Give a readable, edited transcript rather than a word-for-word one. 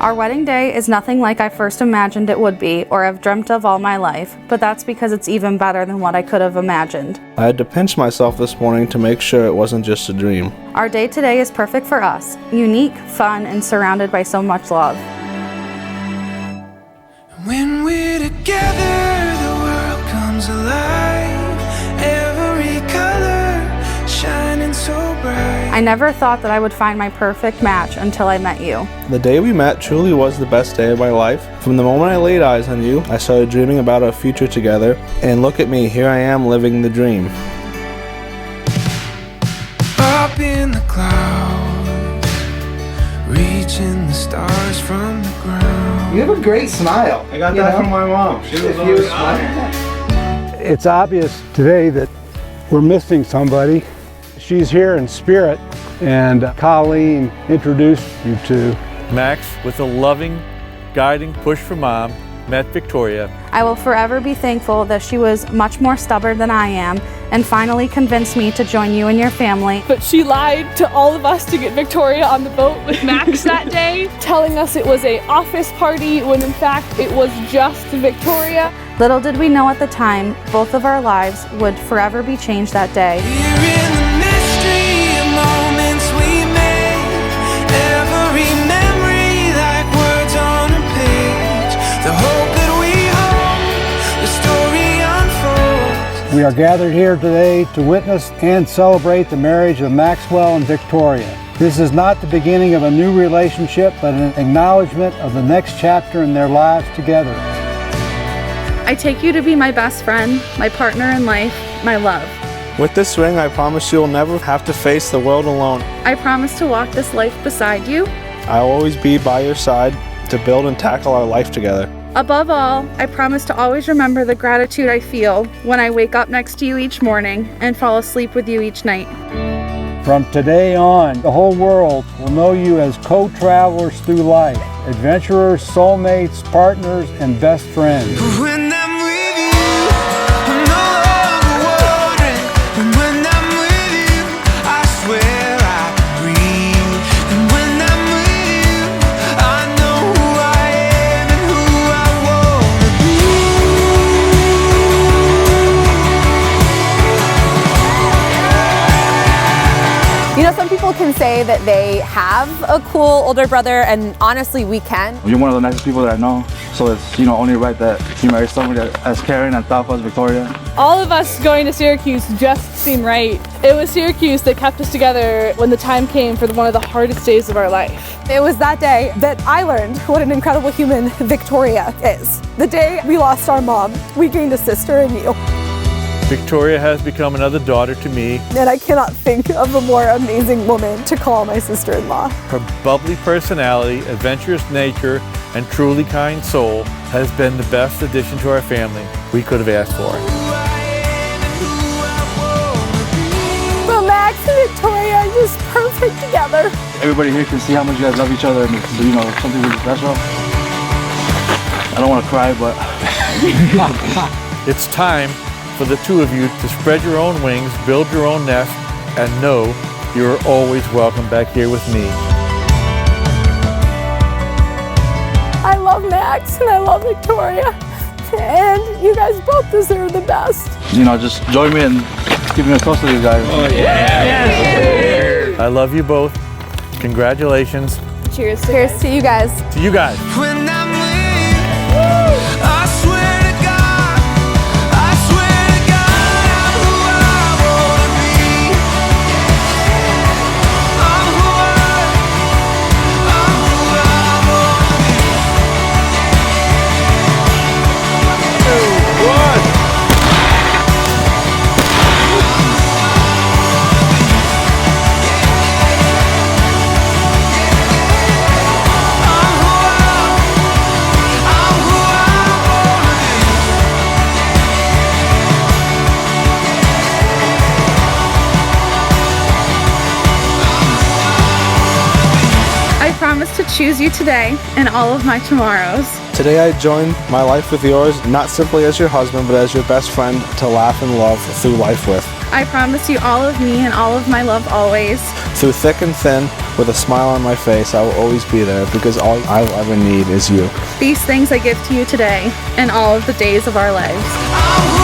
Our wedding day is nothing like I first imagined it would be or have dreamt of all my life, but that's because it's even better than what I could have imagined. I had to pinch myself this morning to make sure it wasn't just a dream. Our day today is perfect for us, unique, fun, and surrounded by so much love. When we're together, the world comes alive. Every color shining so bright. I never thought that I would find my perfect match until I met you. The day we met truly was the best day of my life. From the moment I laid eyes on you, I started dreaming about our future together. And look at me, here I am living the dream. Up in the clouds, reaching the stars from the ground. You have a great smile. I got that from my mom. She was always smiling. It's obvious today that we're missing somebody. She's here in spirit, and Colleen introduced you to. Max, with a loving, guiding push from Mom, met Victoria. I will forever be thankful that she was much more stubborn than I am and finally convinced me to join you and your family. But she lied to all of us to get Victoria on the boat with Max that day, telling us it was an office party when in fact it was just Victoria. Little did we know at the time, both of our lives would forever be changed that day. We're in the mystery of moments we made. Every memory like words on a page. The hope that we hold, the story unfolds. We are gathered here today to witness and celebrate the marriage of Maxwell and Victoria. This is not the beginning of a new relationship, but an acknowledgement of the next chapter in their lives together. I take you to be my best friend, my partner in life, my love. With this ring, I promise you'll never have to face the world alone. I promise to walk this life beside you. I'll always be by your side to build and tackle our life together. Above all, I promise to always remember the gratitude I feel when I wake up next to you each morning and fall asleep with you each night. From today on, the whole world will know you as co-travelers through life, adventurers, soulmates, partners, and best friends. When I'm with you, I'm no longer wondering. And when I'm with you, I swear I can breathe. And when I'm with you, I know who I am and who I wanna be. You know, some people can say that they have a cool older brother, and honestly, we can. You're one of the nicest people that I know, so it's, only right that you marry somebody as caring and thoughtful as Victoria. All of us going to Syracuse just seemed right. It was Syracuse that kept us together when the time came for one of the hardest days of our life. It was that day that I learned what an incredible human Victoria is. The day we lost our mom, we gained a sister in you. Victoria has become another daughter to me. And I cannot think of a more amazing woman to call my sister-in-law. Her bubbly personality, adventurous nature, and truly kind soul has been the best addition to our family we could have asked for. Well, Max and Victoria are just perfect together. Everybody here can see how much you guys love each other, and it's, something really special. I don't want to cry, but It's time for the two of you to spread your own wings, build your own nest, and know you're always welcome back here with me. I love Max and I love Victoria, and you guys both deserve the best. just join me in keeping us close to these guys. Oh, yeah. Yes. I love you both. Congratulations. Cheers. Cheers to you guys. To you guys. When I'm with you, I swear to God, I swear to God, I'm who I wanna be. I'm who I wanna be. 2, 1. I promise to choose you today and all of my tomorrows. Today I join my life with yours, not simply as your husband, but as your best friend to laugh and love through life with. I promise you all of me and all of my love always. Through thick and thin, With a smile on my face, I will always be there because all I will ever need is you. These things I give to you today and all of the days of our lives. I'm